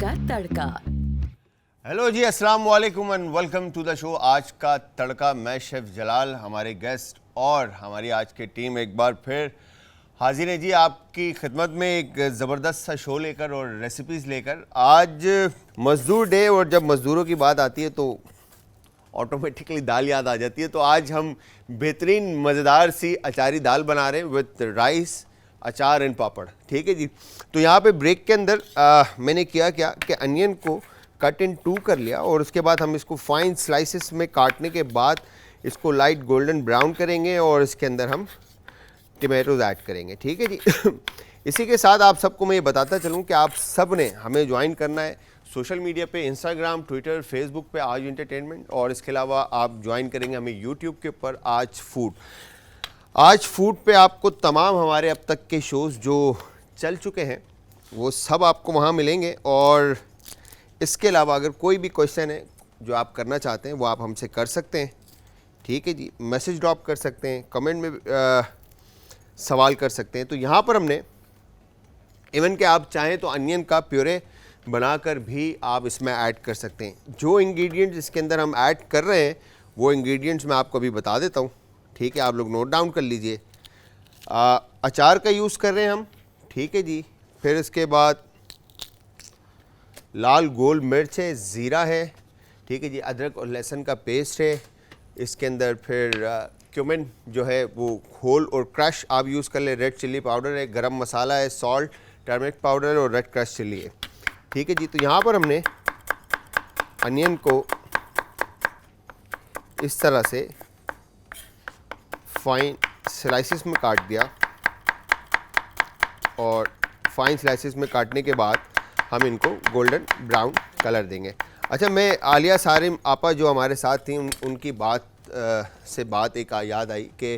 का तड़का। हेलो जी, अस्सलाम वालेकुम and welcome to the show आज का तड़का। मैं शेफ जलाल, हमारे गेस्ट और हमारी आज की टीम एक बार फिर हाजिर है जी आपकी खिदमत में एक ज़बरदस्त सा शो लेकर और रेसिपीज़ लेकर। आज मज़दूर डे और जब मज़दूरों की बात आती है तो ऑटोमेटिकली दाल याद आ जाती है। तो आज हम बेहतरीन मज़ेदार सी अचारी दाल बना रहे हैं विद राइस, अचार एंड पापड़। ठीक है जी। तो यहाँ पे ब्रेक के अंदर मैंने किया क्या कि अनियन को कट इन 2 कर लिया और उसके बाद हम इसको फाइन स्लाइसेस में काटने के बाद इसको लाइट गोल्डन ब्राउन करेंगे और इसके अंदर हम टमाटोज ऐड करेंगे। ठीक है जी। इसी के साथ आप सबको मैं ये बताता चलूँ कि आप सब ने हमें ज्वाइन करना है सोशल मीडिया पे, इंस्टाग्राम, ट्विटर, फेसबुक पे आज एंटरटेनमेंट, और इसके अलावा आप ज्वाइन करेंगे हमें यूट्यूब के ऊपर आज फूड। आज फूड पे आपको तमाम हमारे अब तक के शोज़ जो चल चुके हैं वो सब आपको वहाँ मिलेंगे। और इसके अलावा अगर कोई भी क्वेश्चन है जो आप करना चाहते हैं वो आप हमसे कर सकते हैं। ठीक है जी। मैसेज ड्रॉप कर सकते हैं, कमेंट में सवाल कर सकते हैं। तो यहाँ पर हमने इवन कि आप चाहें तो अनियन का प्यूरे बनाकर भी आप इसमें ऐड कर सकते हैं। जो इंग्रेडिएंट्स इसके अंदर हम ऐड कर रहे हैं वो इंग्रेडिएंट्स मैं आपको अभी बता देता हूँ। ठीक है, आप लोग नोट डाउन कर लीजिए। अचार का यूज़ कर रहे हैं हम। ठीक है जी। फिर इसके बाद लाल गोल मिर्च है, ज़ीरा है। ठीक है जी। अदरक और लहसुन का पेस्ट है इसके अंदर। फिर क्यूमिन जो है वो होल और क्रश आप यूज़ कर ले। रेड चिल्ली पाउडर है, गरम मसाला है, सॉल्ट, टर्मरिक पाउडर और रेड क्रश चिल्ली है। ठीक है जी। तो यहाँ पर हमने अनियन को इस तरह से फाइन स्लाइसिस में काट दिया और फाइन स्लाइसिस में काटने के बाद हम इनको गोल्डन ब्राउन कलर देंगे। अच्छा, मैं आलिया सारिम आपा जो हमारे साथ थी उनकी बात से बात एक याद आई कि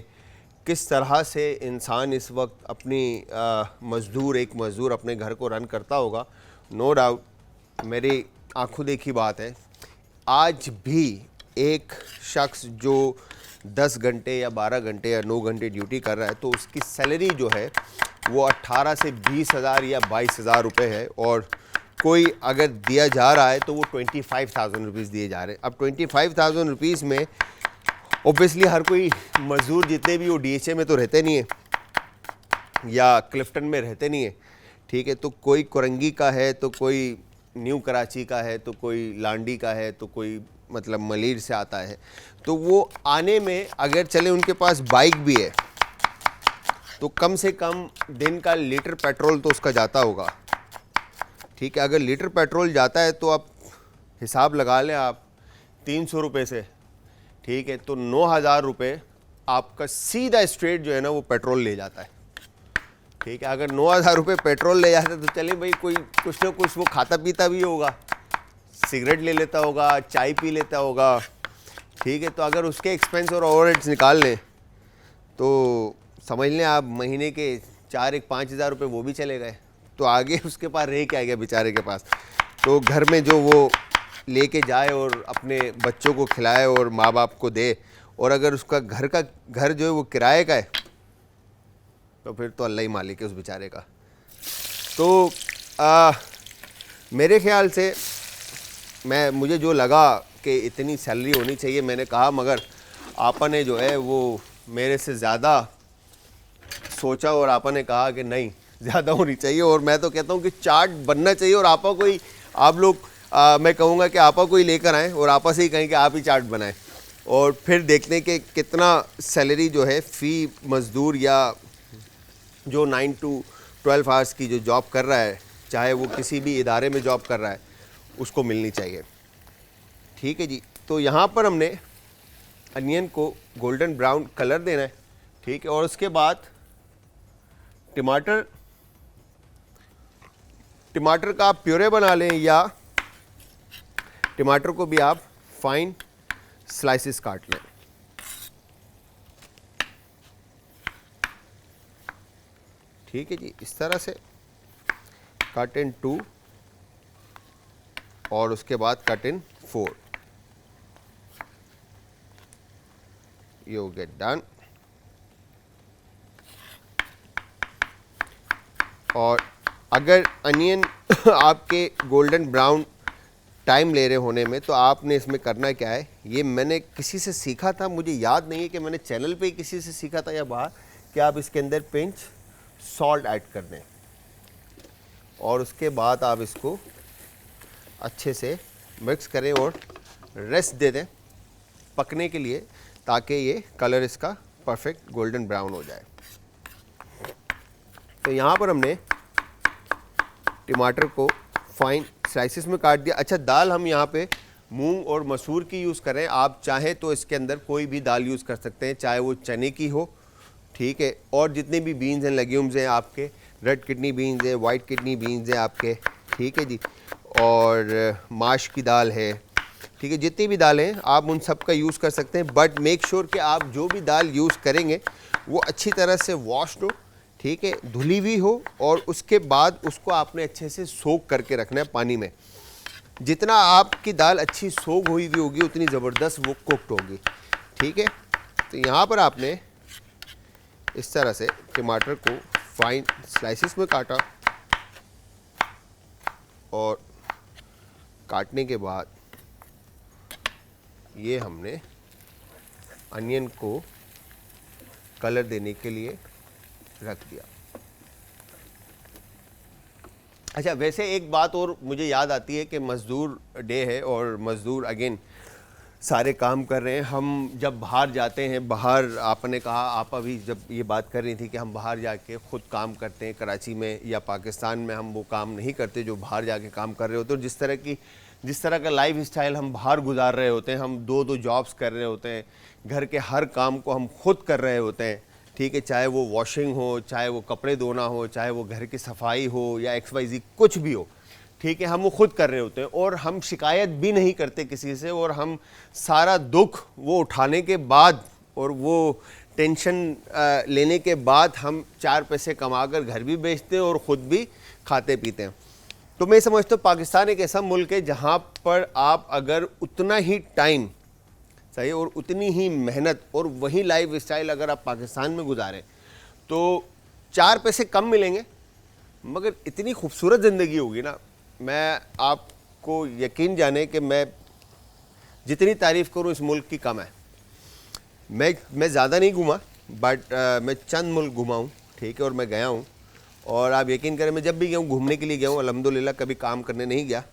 किस तरह से इंसान इस वक्त अपनी एक मज़दूर अपने घर को रन करता होगा। नो डाउट मेरी आंखों देखी बात है। आज भी एक शख्स जो 10 घंटे या 12 घंटे या 9 घंटे ड्यूटी कर रहा है तो उसकी सैलरी जो है वो 18 से 20 हज़ार या 22 हज़ार रुपये है। और कोई अगर दिया जा रहा है तो वो 25,000 रुपीज़ दिए जा रहे हैं। अब 25,000 रुपीज़ में ओब्वियसली हर कोई मज़दूर, जितने भी वो DHA में तो रहते नहीं है या क्लिफ्टन में रहते नहीं है। ठीक है। तो कोई कोरंगी का है, तो कोई न्यू कराची का है, तो कोई लांडी का है, तो कोई मतलब मलीर से आता है। तो वो आने में अगर चले उनके पास बाइक भी है तो कम से कम दिन का लीटर पेट्रोल तो उसका जाता होगा। ठीक है। अगर लीटर पेट्रोल जाता है तो आप हिसाब लगा लें आप 300 रुपये से। ठीक है। तो 9,000 रुपये आपका सीधा स्ट्रेट जो है ना वो पेट्रोल ले जाता है। ठीक है। अगर 9,000 रुपये पेट्रोल ले जाता है तो चलिए भाई कोई कुछ ना कुछ वो खाता पीता भी होगा, सिगरेट ले लेता होगा, चाय पी लेता होगा। ठीक है। तो अगर उसके एक्सपेंस और ओवरहेड्स निकाल लें तो समझ लें आप महीने के 4-5 हज़ार रुपये वो भी चले गए। तो आगे उसके पास रह क्या गया बेचारे के पास। तो घर में जो वो लेके जाए और अपने बच्चों को खिलाए और माँ बाप को दे, और अगर उसका घर जो है वो किराए का है तो फिर तो अल्लाह ही मालिक है उस बेचारे का। तो मेरे ख्याल से मुझे जो लगा कि इतनी सैलरी होनी चाहिए, मैंने कहा, मगर आपा ने जो है वो मेरे से ज़्यादा सोचा और आपा ने कहा कि नहीं ज़्यादा होनी चाहिए। और मैं तो कहता हूँ कि चार्ट बनना चाहिए और आपा को ही आप लोग मैं कहूँगा कि आपा को ही लेकर आएँ और आपा से ही कहें कि आप ही चार्ट बनाएं और फिर देखने के कितना सैलरी जो है फ़ी मज़दूर या जो 9 to 12 आवर्स की जो जॉब कर रहा है, चाहे वो किसी भी इदारे में जॉब कर रहा है, उसको मिलनी चाहिए। ठीक है जी। तो यहाँ पर हमने अनियन को गोल्डन ब्राउन कलर देना है। ठीक है। और उसके बाद टमाटर का आप प्यूरे बना लें या टमाटर को भी आप फाइन स्लाइसेस काट लें। ठीक है जी। इस तरह से कट इन 2 और उसके बाद cut in 4। You get done. और अगर अनियन आपके गोल्डन ब्राउन टाइम ले रहे होने में, तो आपने इसमें करना क्या है, ये मैंने किसी से सीखा था, मुझे याद नहीं है कि मैंने चैनल पे ही किसी से सीखा था या बाहर, कि आप इसके अंदर पिंच सॉल्ट ऐड कर दें और उसके बाद आप इसको अच्छे से मिक्स करें और रेस्ट दे दें पकने के लिए, ताकि ये कलर इसका परफेक्ट गोल्डन ब्राउन हो जाए। तो यहाँ पर हमने टमाटर को फाइन स्लाइसिस में काट दिया। अच्छा, दाल हम यहाँ पे मूंग और मसूर की यूज़ करें, आप चाहें तो इसके अंदर कोई भी दाल यूज़ कर सकते हैं, चाहे वो चने की हो, ठीक है, और जितने भी बीन्स हैं, लेग्यूम्स हैं आपके, रेड किडनी बीन्स है, वाइट किडनी बीन्स हैं आपके, ठीक है जी, और माश की दाल है, ठीक है, जितनी भी दालें हैं आप उन सब का यूज़ कर सकते हैं। बट मेक श्योर कि आप जो भी दाल यूज़ करेंगे वो अच्छी तरह से वॉश्ड हो, ठीक है, धुली हुई हो, और उसके बाद उसको आपने अच्छे से सोक करके रखना है पानी में। जितना आपकी दाल अच्छी सोक हुई हुई होगी उतनी ज़बरदस्त वो कुक्ड होगी, ठीक है। तो यहाँ पर आपने इस तरह से टमाटर को फाइन स्लाइसिस में काटा और काटने के बाद ये हमने अनियन को कलर देने के लिए रख दिया। अच्छा, वैसे एक बात और मुझे याद आती है कि मज़दूर डे है और मज़दूर अगेन सारे काम कर रहे हैं। हम जब बाहर जाते हैं, बाहर आपने कहा, आप अभी जब ये बात कर रही थी कि हम बाहर जाके ख़ुद काम करते हैं, कराची में या पाकिस्तान में हम वो काम नहीं करते जो बाहर जाके काम कर रहे होते हैं। जिस तरह का लाइफ स्टाइल हम बाहर गुजार रहे होते हैं, हम दो दो जॉब्स कर रहे होते हैं, घर के हर काम को हम खुद कर रहे होते हैं, ठीक है, चाहे वो वॉशिंग हो, चाहे वो कपड़े धोना हो, चाहे वो घर की सफाई हो या XYZ कुछ भी हो, ठीक है, हम वो खुद कर रहे होते हैं और हम शिकायत भी नहीं करते किसी से, और हम सारा दुख वो उठाने के बाद और वो टेंशन लेने के बाद हम 4 पैसे कमाकर घर भी बेचते हैं और ख़ुद भी खाते पीते हैं। तो मैं समझता हूँ पाकिस्तान एक ऐसा मुल्क है जहाँ पर आप अगर उतना ही टाइम सही और उतनी ही मेहनत और वही लाइफ स्टाइल अगर आप पाकिस्तान में गुजारें तो 4 पैसे कम मिलेंगे, मगर इतनी खूबसूरत ज़िंदगी होगी ना। मैं आपको यकीन जाने कि मैं जितनी तारीफ़ करूँ इस मुल्क की कम है। मैं ज़्यादा नहीं घूमा, बट मैं चंद मुल्क घुमा हूँ, ठीक है, और मैं गया हूँ, और आप यकीन करें मैं जब भी गया हूँ घूमने के लिए गया हूँ, अल्हम्दुलिल्लाह कभी काम करने नहीं गया,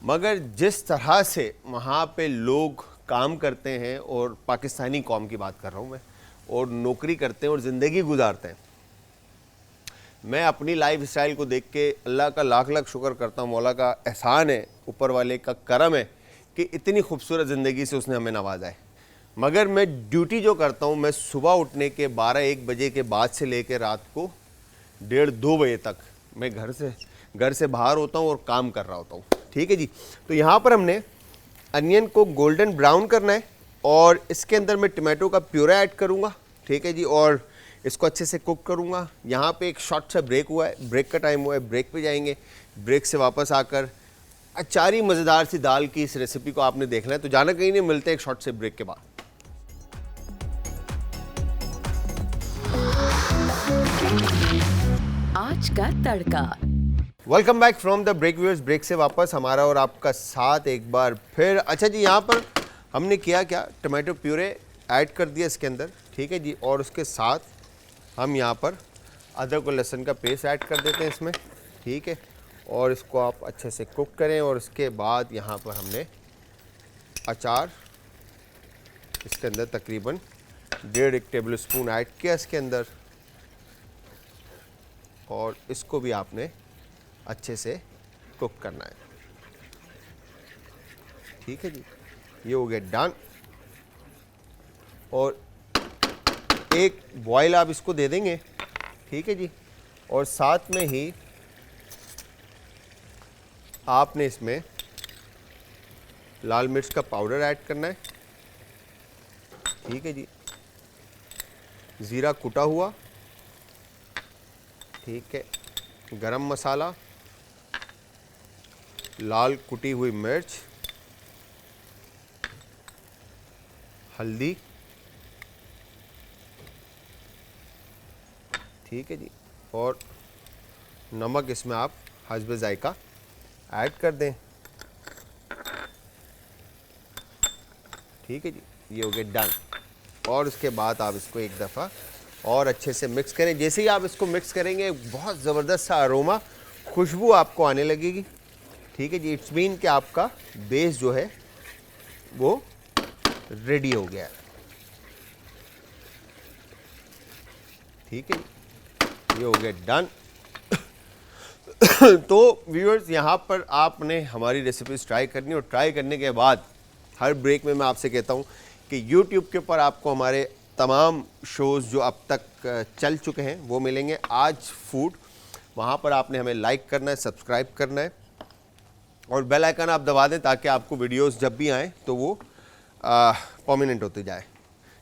मगर जिस तरह से वहाँ पे लोग काम करते हैं, और पाकिस्तानी कौम की बात कर रहा हूँ मैं, और नौकरी करते हैं और ज़िंदगी गुजारते हैं, मैं अपनी लाइफ स्टाइल को देख के अल्लाह का लाख लाख शुक्र करता हूँ, मौला का एहसान है, ऊपर वाले का करम है कि इतनी खूबसूरत ज़िंदगी से उसने हमें नवाजा है। मगर मैं ड्यूटी जो करता हूँ, मैं सुबह उठने के 12-1 बजे के बाद से लेकर रात को 1:30-2 बजे तक मैं घर से बाहर होता हूँ और काम कर रहा होता हूँ, ठीक है जी। तो यहाँ पर हमने अनियन को गोल्डन ब्राउन करना है और इसके अंदर मैं टमाटो का प्यूरा ऐड करूँगा, ठीक है जी, और इसको अच्छे से कुक करूँगा। यहाँ पे एक शॉर्ट सा ब्रेक हुआ है, ब्रेक का टाइम हुआ है, ब्रेक पे जाएंगे। ब्रेक से वापस आकर अचारी मज़ेदार सी दाल की इस रेसिपी को आपने देखना है, तो जाना कहीं नहीं, मिलते हैं एक शॉर्ट से ब्रेक के बाद। आज का तड़का। Welcome back from the break viewers. Break से वापस हमारा और आपका साथ एक बार फिर। अच्छा जी, यहाँ पर हमने किया क्या, टमाटो प्यूरे ऐड कर दिया इसके अंदर, ठीक है जी, और उसके साथ हम यहाँ पर अदरक और लहसुन का पेस्ट ऐड कर देते हैं इसमें, ठीक है, और इसको आप अच्छे से कुक करें। और इसके बाद यहाँ पर हमने अचार इसके अंदर तकरीबन 1.5 टेबल स्पून ऐड किया इसके अंदर, और इसको भी आपने अच्छे से कुक करना है, ठीक है जी। ये हो गया डन, और एक बॉयल आप इसको दे देंगे, ठीक है जी, और साथ में ही आपने इसमें लाल मिर्च का पाउडर ऐड करना है, ठीक है जी, ज़ीरा कुटा हुआ, ठीक है, गरम मसाला, लाल कुटी हुई मिर्च, हल्दी, ठीक है जी, और नमक इसमें आप हस्ब जायका ऐड कर दें। ठीक है जी, ये हो गया डन। और उसके बाद आप इसको एक दफ़ा और अच्छे से मिक्स करें। जैसे ही आप इसको मिक्स करेंगे बहुत ज़बरदस्त सा अरोमा, खुशबू आपको आने लगेगी। ठीक है जी, इट्स मीन कि आपका बेस जो है वो रेडी हो गया है। ठीक है जी, ये हो गया डन। तो व्यूअर्स, यहाँ पर आपने हमारी रेसिपीज ट्राई करनी, और ट्राई करने के बाद हर ब्रेक में मैं आपसे कहता हूँ कि YouTube के ऊपर आपको हमारे तमाम शोज़ जो अब तक चल चुके हैं वो मिलेंगे। आज फूड, वहाँ पर आपने हमें लाइक करना है, सब्सक्राइब करना है और बेल आइकन आप दबा दें ताकि आपको वीडियोस जब भी आएँ तो वो परमानेंट होती जाए।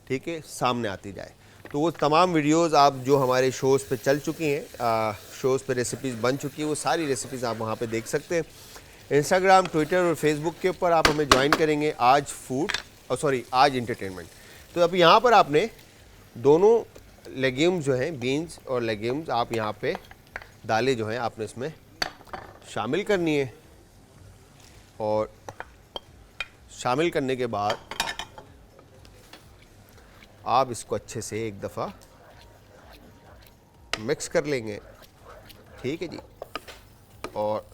ठीक है, सामने आती जाए। तो वो तमाम वीडियोस आप जो हमारे शोज़ पे चल चुकी हैं, शोज़ पे रेसिपीज़ बन चुकी है, वो सारी रेसिपीज़ आप वहाँ पे देख सकते हैं। इंस्टाग्राम, ट्विटर और फेसबुक के ऊपर आप हमें ज्वाइन करेंगे आज फूड और सॉरी आज इंटरटेनमेंट। तो अब यहाँ पर आपने दोनों लेग्यूम्स जो हैं, बीन्स और लेग्यूम्स, आप यहाँ पे दालें जो हैं आपने इसमें शामिल करनी है। और शामिल करने के बाद आप इसको अच्छे से एक दफ़ा मिक्स कर लेंगे। ठीक है जी, और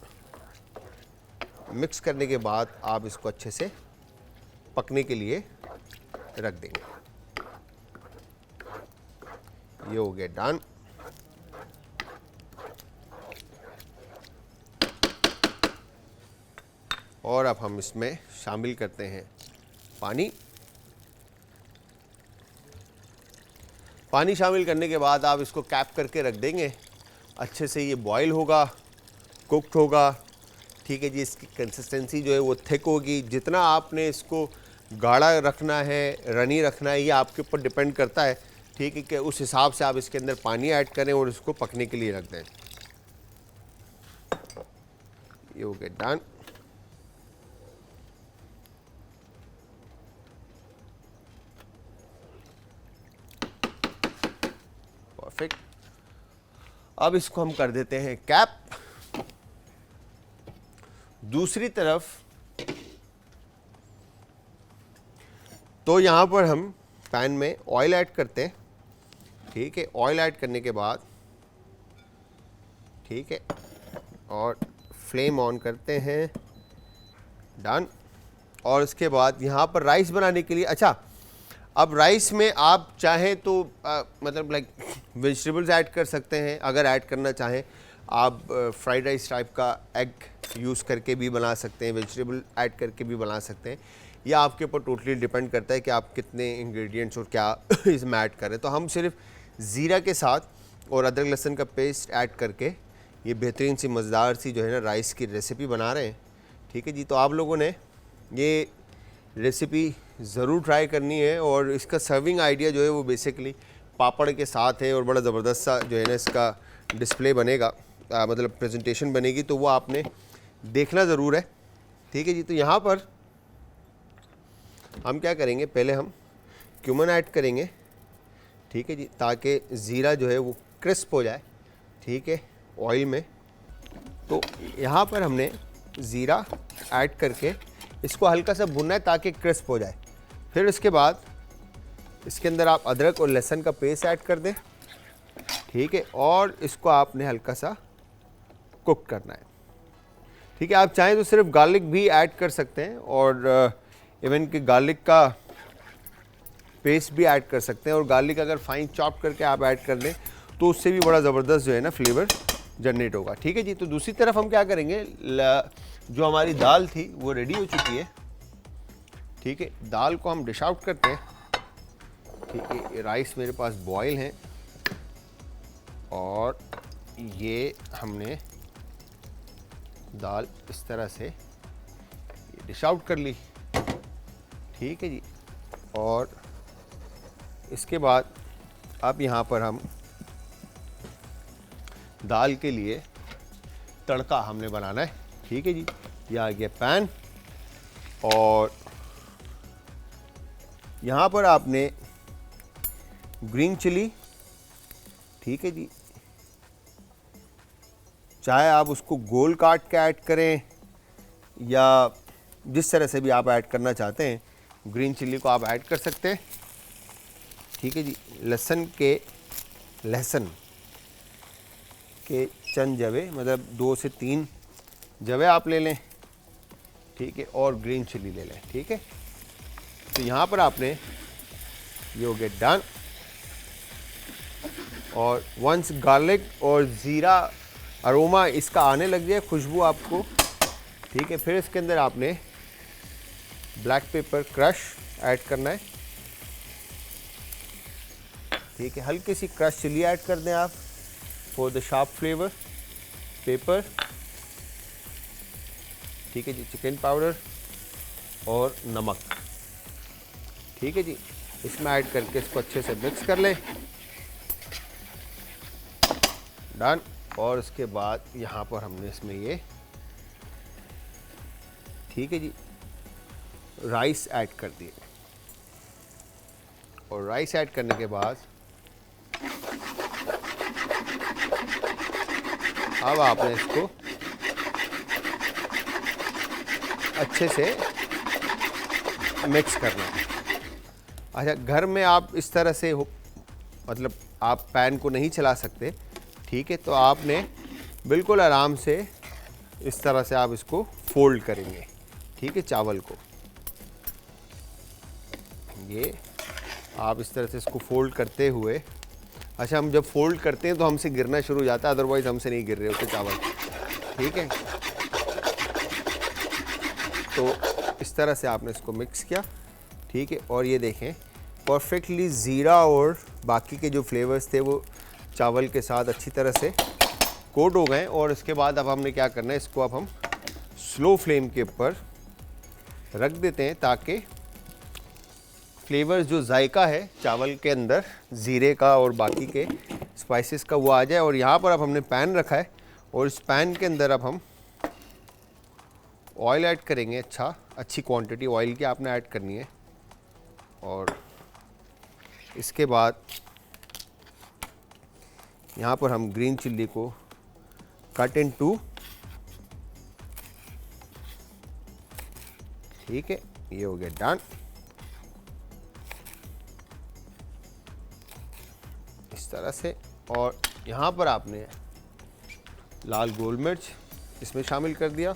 मिक्स करने के बाद आप इसको अच्छे से पकने के लिए रख देंगे। ये हो गया डन। और अब हम इसमें शामिल करते हैं पानी। पानी शामिल करने के बाद आप इसको कैप करके रख देंगे। अच्छे से ये बॉईल होगा, कुक्ड होगा। ठीक है जी, इसकी कंसिस्टेंसी जो है वो थिक होगी। जितना आपने इसको गाढ़ा रखना है, रनी रखना है, ये आपके ऊपर डिपेंड करता है। ठीक है, कि उस हिसाब से आप इसके अंदर पानी ऐड करें और इसको पकने के लिए रख दें। ये हो गया डन। परफेक्ट। अब इसको हम कर देते हैं कैप। दूसरी तरफ तो यहाँ पर हम पैन में ऑयल ऐड करते हैं। ठीक है, ऑयल ऐड करने के बाद ठीक है, और फ्लेम ऑन करते हैं। डन। और उसके बाद यहाँ पर राइस बनाने के लिए, अच्छा, अब राइस में आप चाहें तो मतलब लाइक वेजिटेबल्स ऐड कर सकते हैं। अगर ऐड करना चाहें आप फ्राइड राइस टाइप का एग यूज़ करके भी बना सकते हैं, वेजिटेबल ऐड करके भी बना सकते हैं। यह आपके ऊपर टोटली डिपेंड करता है कि आप कितने इंग्रेडिएंट्स और क्या इसमें ऐड करें। तो हम सिर्फ ज़ीरा के साथ और अदरक लहसुन का पेस्ट ऐड करके ये बेहतरीन सी मज़ेदार सी जो है ना राइस की रेसिपी बना रहे हैं। ठीक है जी, तो आप लोगों ने ये रेसिपी ज़रूर ट्राई करनी है। और इसका सर्विंग आइडिया जो है वो बेसिकली पापड़ के साथ है और बड़ा ज़बरदस्त सा जो है ना इसका डिस्प्ले बनेगा, मतलब प्रेजेंटेशन बनेगी, तो वो आपने देखना ज़रूर है। ठीक है जी, तो यहाँ पर हम क्या करेंगे, पहले हम क्यूमन ऐड करेंगे। ठीक है जी, ताकि ज़ीरा जो है वो क्रिस्प हो जाए। ठीक है, ऑयल में। तो यहाँ पर हमने ज़ीरा ऐड करके इसको हल्का सा भुनना है ताकि क्रिस्प हो जाए। फिर उसके बाद इसके अंदर आप अदरक और लहसुन का पेस्ट ऐड कर दें। ठीक है, और इसको आपने हल्का सा कुक करना है। ठीक है, आप चाहें तो सिर्फ गार्लिक भी ऐड कर सकते हैं और इवन कि गार्लिक का पेस्ट भी ऐड कर सकते हैं। और गार्लिक अगर फाइन चॉप करके आप ऐड कर दें तो उससे भी बड़ा ज़बरदस्त जो है ना फ्लेवर जनरेट होगा। ठीक है जी, तो दूसरी तरफ हम क्या करेंगे, जो हमारी दाल थी वो रेडी हो चुकी है। ठीक है, दाल को हम डिश आउट करते हैं। ठीक है, राइस मेरे पास बॉयल हैं और ये हमने दाल इस तरह से डिश आउट कर ली। ठीक है जी, और इसके बाद अब यहाँ पर हम दाल के लिए तड़का हमने बनाना है। ठीक है जी, ये आ गया पैन और यहाँ पर आपने ग्रीन चिली, ठीक है जी, चाहे आप उसको गोल काट के ऐड करें या जिस तरह से भी आप ऐड करना चाहते हैं, ग्रीन चिल्ली को आप ऐड कर सकते हैं। ठीक है जी। लहसुन के चंद जवे, मतलब 2 से 3 जवे आप ले लें। ठीक है, और ग्रीन चिल्ली ले लें। ठीक है, तो यहाँ पर आपने ये हो गया डन। और वंस गार्लिक और ज़ीरा अरोमा इसका आने लग जाए, खुशबू आपको, ठीक है, फिर इसके अंदर आपने ब्लैक पेपर क्रश ऐड करना है। ठीक है, हल्की सी क्रश चिली ऐड कर दें आप for the sharp flavour. Paper, ठीक है जी, चिकन पाउडर और नमक। ठीक है जी, इसमें ऐड करके इसको अच्छे से मिक्स कर लें। डन। और उसके बाद यहाँ पर हमने इसमें ये, ठीक है जी, राइस ऐड कर दिए। और राइस ऐड करने के बाद अब आपने इसको अच्छे से मिक्स करना है। अच्छा, घर में आप इस तरह से मतलब आप पैन को नहीं चला सकते, ठीक है, तो आपने बिल्कुल आराम से इस तरह से आप इसको फोल्ड करेंगे। ठीक है, चावल को ये आप इस तरह से इसको फोल्ड करते हुए, अच्छा, हम जब फोल्ड करते हैं तो हमसे गिरना शुरू हो जाता है, अदरवाइज हमसे नहीं गिर रहे होते चावल। ठीक है, तो इस तरह से आपने इसको मिक्स किया। ठीक है, और ये देखें परफेक्टली ज़ीरा और बाकी के जो फ्लेवर्स थे वो चावल के साथ अच्छी तरह से कोट हो गए। और इसके बाद अब हमने क्या करना है, इसको अब हम स्लो फ्लेम के ऊपर रख देते हैं ताकि फ्लेवर्स, जो जायका है चावल के अंदर ज़ीरे का और बाकी के स्पाइसेस का, वो आ जाए। और यहाँ पर अब हमने पैन रखा है और इस पैन के अंदर अब हम ऑयल ऐड करेंगे। अच्छी क्वांटिटी ऑयल की आपने ऐड करनी है। और इसके बाद यहाँ पर हम ग्रीन चिल्ली को कट इन 2, ठीक है, ये हो गया डन। इस तरह से। और यहाँ पर आपने लाल गोल मिर्च इसमें शामिल कर दिया,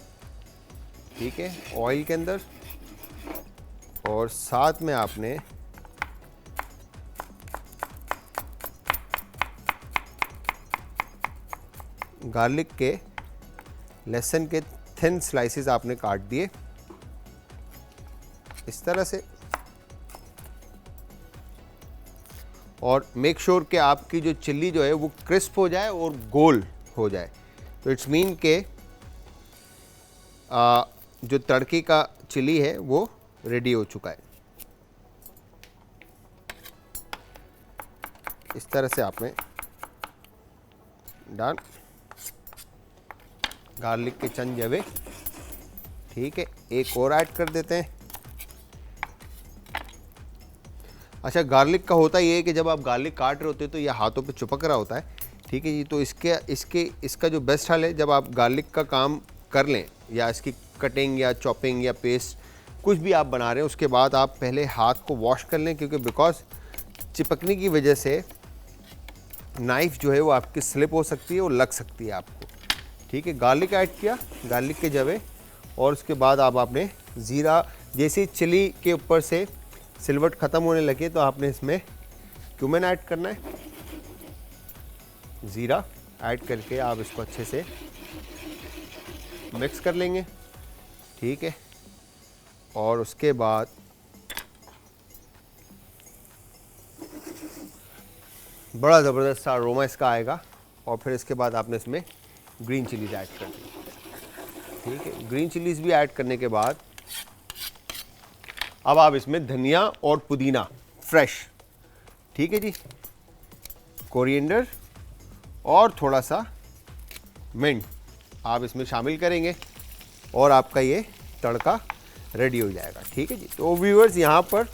ठीक है, ऑयल के अंदर। और साथ में आपने गार्लिक के, लहसुन के थिन स्लाइसेस आपने काट दिए इस तरह से। और मेक श्योर कि आपकी जो चिल्ली जो है वो क्रिस्प हो जाए और गोल हो जाए। तो इट्स मीन के जो तड़के का चिली है वो रेडी हो चुका है। इस तरह से आपने डन। गार्लिक के चंद जवे, ठीक है, एक और ऐड कर देते हैं। अच्छा, गार्लिक का होता ये है कि जब आप गार्लिक काट रहे होते हैं तो ये हाथों पे चिपक रहा होता है। ठीक है जी, तो इसका जो बेस्ट हल है, जब आप गार्लिक का काम कर लें या इसकी कटिंग या चॉपिंग या पेस्ट कुछ भी आप बना रहे हैं, उसके बाद आप पहले हाथ को वॉश कर लें, क्योंकि बिकॉज चिपकने की वजह से नाइफ़ जो है वो आपकी स्लिप हो सकती है और लग सकती है आपको। ठीक है, गार्लिक ऐड किया, गार्लिक के जवे। और उसके बाद आपने ज़ीरा, जैसे चिली के ऊपर से सिलवट ख़त्म होने लगे तो आपने इसमें क्यूमिन ऐड करना है। ज़ीरा ऐड करके आप इसको अच्छे से मिक्स कर लेंगे। ठीक है, और उसके बाद बड़ा ज़बरदस्त सा अरोमा इसका आएगा। और फिर इसके बाद आपने इसमें ग्रीन चिलीज़ ऐड कर दी। ठीक है, ग्रीन चिलीज़ भी ऐड करने के बाद अब आप इसमें धनिया और पुदीना फ्रेश, ठीक है जी, कोरिएंडर और थोड़ा सा मिंट आप इसमें शामिल करेंगे और आपका ये तड़का रेडी हो जाएगा। ठीक है जी। तो व्यूअर्स, यहाँ पर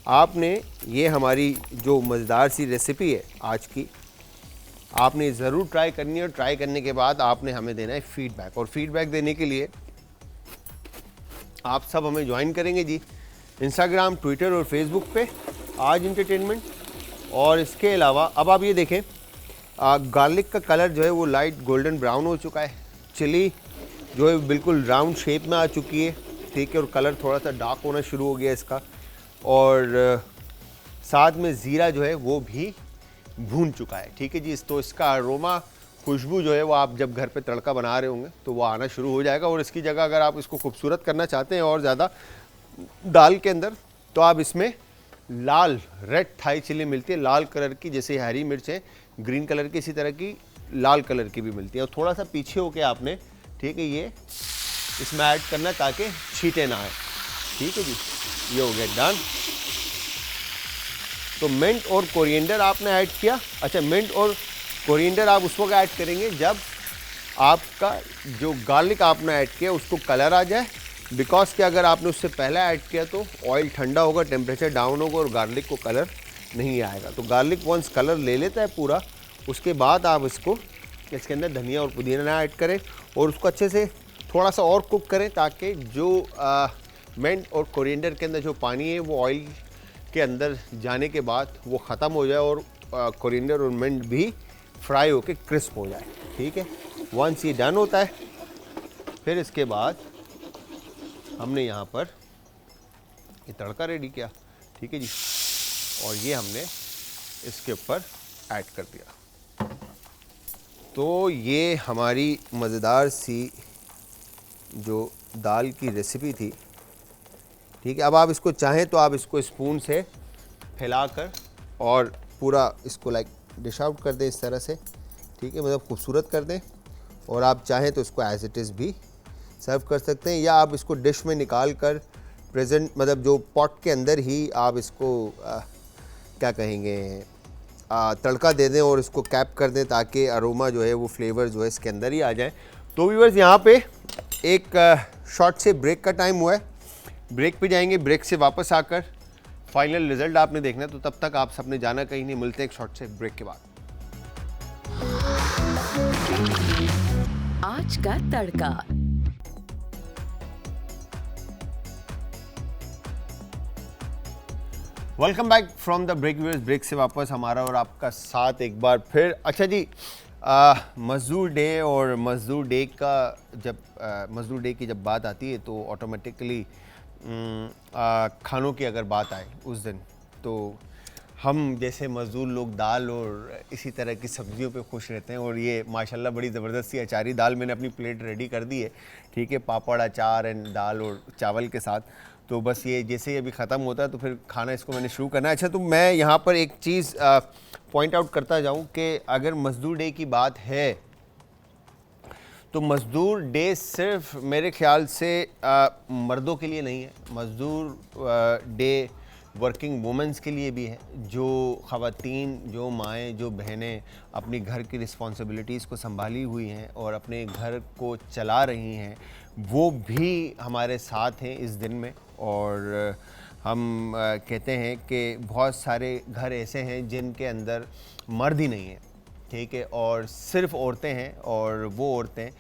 आपने ये हमारी जो मज़ेदार सी रेसिपी है आज की, आपने ज़रूर ट्राई करनी है और ट्राई करने के बाद आपने हमें देना है फीडबैक। और फीडबैक देने के लिए आप सब हमें ज्वाइन करेंगे जी इंस्टाग्राम, ट्विटर और फेसबुक पे आज एंटरटेनमेंट। और इसके अलावा अब आप ये देखें गार्लिक का कलर जो है वो लाइट गोल्डन ब्राउन हो चुका है, चिली जो है बिल्कुल राउंड शेप में आ चुकी है, ठीक है, और कलर थोड़ा सा डार्क होना शुरू हो गया इसका। और साथ में ज़ीरा जो है वो भी भून चुका है, ठीक है जी। तो इसका अरोमा, खुशबू जो है वो आप जब घर पे तड़का बना रहे होंगे तो वो आना शुरू हो जाएगा। और इसकी जगह अगर आप इसको खूबसूरत करना चाहते हैं और ज़्यादा दाल के अंदर, तो आप इसमें लाल रेड थाई चिली मिलती है, लाल कलर की, जैसे हरी मिर्च है ग्रीन कलर की, इसी तरह की लाल कलर की भी मिलती है। और थोड़ा सा पीछे होके आपने, ठीक है, ये इसमें ऐड करना ताकि छींटे ना आए, ठीक है जी। ये हो गया डन। तो मिंट और कोरिएंडर आपने ऐड किया। अच्छा, मिंट और कोरिएंडर आप उस वक्त ऐड करेंगे जब आपका जो गार्लिक आपने ऐड किया उसको कलर आ जाए, बिकॉज कि अगर आपने उससे पहले ऐड किया तो ऑयल ठंडा होगा, टेम्परेचर डाउन होगा और गार्लिक को कलर नहीं आएगा। तो गार्लिक वंस कलर ले लेता है पूरा, उसके बाद आप इसको इसके अंदर धनिया और पुदीना ऐड करें और उसको अच्छे से थोड़ा सा और कुक करें ताकि जो मिंट और कोरिएंडर के अंदर जो पानी है वो ऑयल के अंदर जाने के बाद वो ख़त्म हो जाए और कोरिएंडर और मिंट भी फ्राई होके क्रिस्प हो जाए, ठीक है। वंस ये डन होता है फिर इसके बाद हमने यहाँ पर ये तड़का रेडी किया, ठीक है जी, और ये हमने इसके ऊपर ऐड कर दिया। तो ये हमारी मज़ेदार सी जो दाल की रेसिपी थी, ठीक है। अब आप इसको चाहें तो आप इसको स्पून से फैलाकर और पूरा इसको लाइक डिश आउट कर दें इस तरह से, ठीक है, मतलब खूबसूरत कर दें। और आप चाहें तो इसको एज इट इज़ भी सर्व कर सकते हैं, या आप इसको डिश में निकाल कर प्रेजेंट, मतलब जो पॉट के अंदर ही आप इसको क्या कहेंगे तड़का दे दें और इसको कैप कर दें ताकि अरोमा जो है वो फ्लेवर जो है इसके अंदर ही आ जाए। तो व्यूअर्स, यहाँ पे एक शॉर्ट से ब्रेक का टाइम हुआ है, ब्रेक पे जाएंगे। ब्रेक से वापस आकर फाइनल रिजल्ट आपने देखना है, तो तब तक आप सबने जाना कहीं नहीं, मिलते एक शॉर्ट से ब्रेक के बाद। आज का तड़का। Welcome back from the break viewers. Break से वापस हमारा और आपका साथ एक बार फिर। अच्छा जी, मज़दूर डे और मज़दूर डे का जब मज़दूर डे की जब बात आती है तो ऑटोमेटिकली खानों की अगर बात आए उस दिन, तो हम जैसे मज़दूर लोग दाल और इसी तरह की सब्जियों पे खुश रहते हैं। और ये माशाल्लाह बड़ी ज़बरदस्त सी अचारी दाल मैंने अपनी प्लेट रेडी कर दी है, ठीक है, पापड़, अचार एंड दाल और चावल के साथ। तो बस ये जैसे ही अभी ख़त्म होता है तो फिर खाना इसको मैंने शुरू करना है। अच्छा, तो मैं यहाँ पर एक चीज़ पॉइंट आउट करता जाऊँ कि अगर मज़दूर डे की बात है तो मज़दूर डे सिर्फ मेरे ख्याल से मर्दों के लिए नहीं है, मज़दूर डे वर्किंग वुमेंस के लिए भी है। जो ख़वातीन, जो माएँ, जो बहनें अपनी घर की रिस्पॉन्सिबिलिटीज़ को संभाली हुई हैं और अपने घर को चला रही हैं, वो भी हमारे साथ हैं इस दिन में। और हम कहते हैं कि बहुत सारे घर ऐसे हैं जिनके अंदर मर्द ही नहीं है, ठीक है, और सिर्फ औरतें हैं। और वो औरतें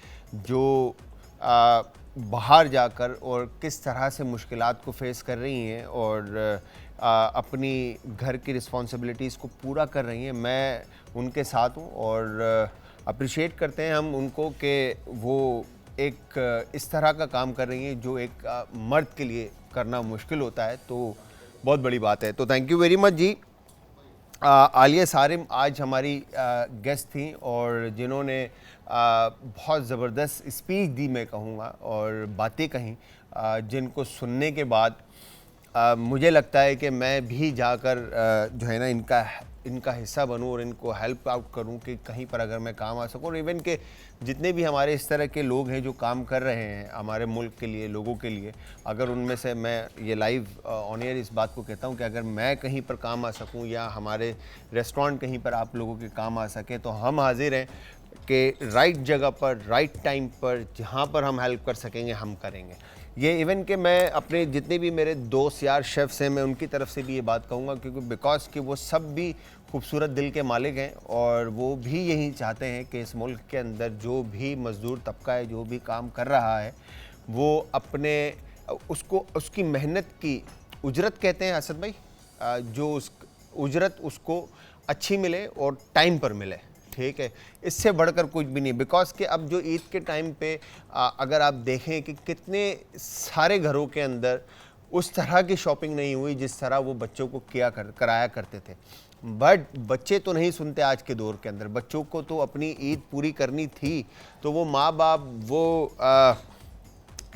जो बाहर जाकर और किस तरह से मुश्किलात को फेस कर रही हैं और अपनी घर की रिस्पॉन्सिबिलिटीज़ को पूरा कर रही हैं, मैं उनके साथ हूँ। और अप्रिशिएट करते हैं हम उनको कि वो एक इस तरह का काम कर रही हैं जो एक मर्द के लिए करना मुश्किल होता है, तो बहुत बड़ी बात है। तो थैंक यू वेरी मच जी। आलिया सारिम आज हमारी गेस्ट थी और जिन्होंने बहुत ज़बरदस्त स्पीच दी, मैं कहूँगा, और बातें कहीं जिनको सुनने के बाद मुझे लगता है कि मैं भी जाकर जो है ना इनका हिस्सा बनूं और इनको हेल्प आउट करूं कि कहीं पर अगर मैं काम आ सकूं। और इवन के जितने भी हमारे इस तरह के लोग हैं जो काम कर रहे हैं हमारे मुल्क के लिए, लोगों के लिए, अगर उनमें से मैं ये लाइव ऑन एयर इस बात को कहता हूं कि अगर मैं कहीं पर काम आ सकूं या हमारे रेस्टोरेंट कहीं पर आप लोगों के काम आ सके, तो हम हाजिर हैं कि राइट जगह पर, राइट टाइम पर, जहाँ पर हम हेल्प कर सकेंगे हम करेंगे। ये इवन कि मैं अपने जितने भी मेरे दोस्त यार शेफ़्स हैं मैं उनकी तरफ से भी ये बात कहूँगा, क्योंकि बिकॉज़ कि वो सब भी खूबसूरत दिल के मालिक हैं और वो भी यही चाहते हैं कि इस मुल्क के अंदर जो भी मज़दूर तबका है, जो भी काम कर रहा है, वो अपने उसको उसकी मेहनत की उजरत कहते हैं असद भाई, जो उस उजरत उसको अच्छी मिले और टाइम पर मिले, ठीक है। इससे बढ़कर कुछ भी नहीं, बिकॉज़ कि अब जो ईद के टाइम पे अगर आप देखें कि कितने सारे घरों के अंदर उस तरह की शॉपिंग नहीं हुई जिस तरह वो बच्चों को कराया करते थे। बट बच्चे तो नहीं सुनते आज के दौर के अंदर, बच्चों को तो अपनी ईद पूरी करनी थी, तो वो माँ बाप, वो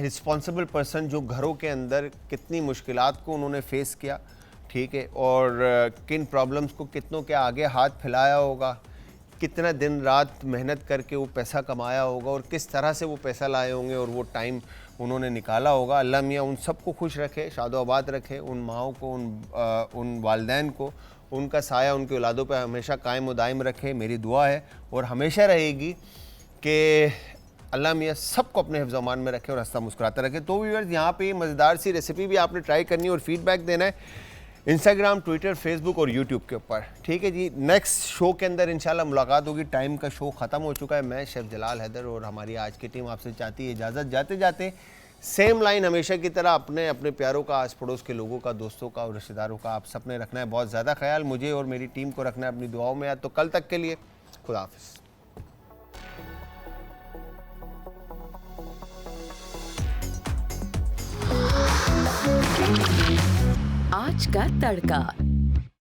रिस्पॉन्सिबल पर्सन जो घरों के अंदर कितनी मुश्किलात को उन्होंने फेस किया, ठीक है, और किन प्रॉब्लम्स को कितनों के आगे हाथ फैलाया होगा, कितना दिन रात मेहनत करके वो पैसा कमाया होगा और किस तरह से वो पैसा लाए होंगे और वो टाइम उन्होंने निकाला होगा। अल्लाह मियाँ उन सबको खुश रखे, शादोआबाद रखे, उन माओं को, उन वालिदैन को, उनका साया उनकी औलादों पर हमेशा कायम व दायम रखे। मेरी दुआ है और हमेशा रहेगी कि अल्लाह मियाँ सबको अपने हिफ्ज़ अमान में रखे और हंसता मुस्कुराता रखे। तो व्यूअर्स, यहाँ पे मज़ेदार सी रेसिपी भी आपने ट्राई करनी है और फीडबैक देना है इंस्टाग्राम, ट्विटर, फेसबुक और यूट्यूब के ऊपर, ठीक है जी। नेक्स्ट शो के अंदर इंशाल्लाह मुलाकात होगी। टाइम का शो ख़त्म हो चुका है। मैं शेफ़ जलाल हैदर और हमारी आज की टीम आपसे चाहती है इजाज़त। जाते जाते सेम लाइन हमेशा की तरह अपने अपने प्यारों का, आस पड़ोस के लोगों का, दोस्तों का और रिश्तेदारों का आप सबने रखना है बहुत ज़्यादा ख्याल। मुझे और मेरी टीम को रखना है अपनी दुआओं में याद। तो कल तक के लिए खुदा हाफ़िज़। आज का तड़का।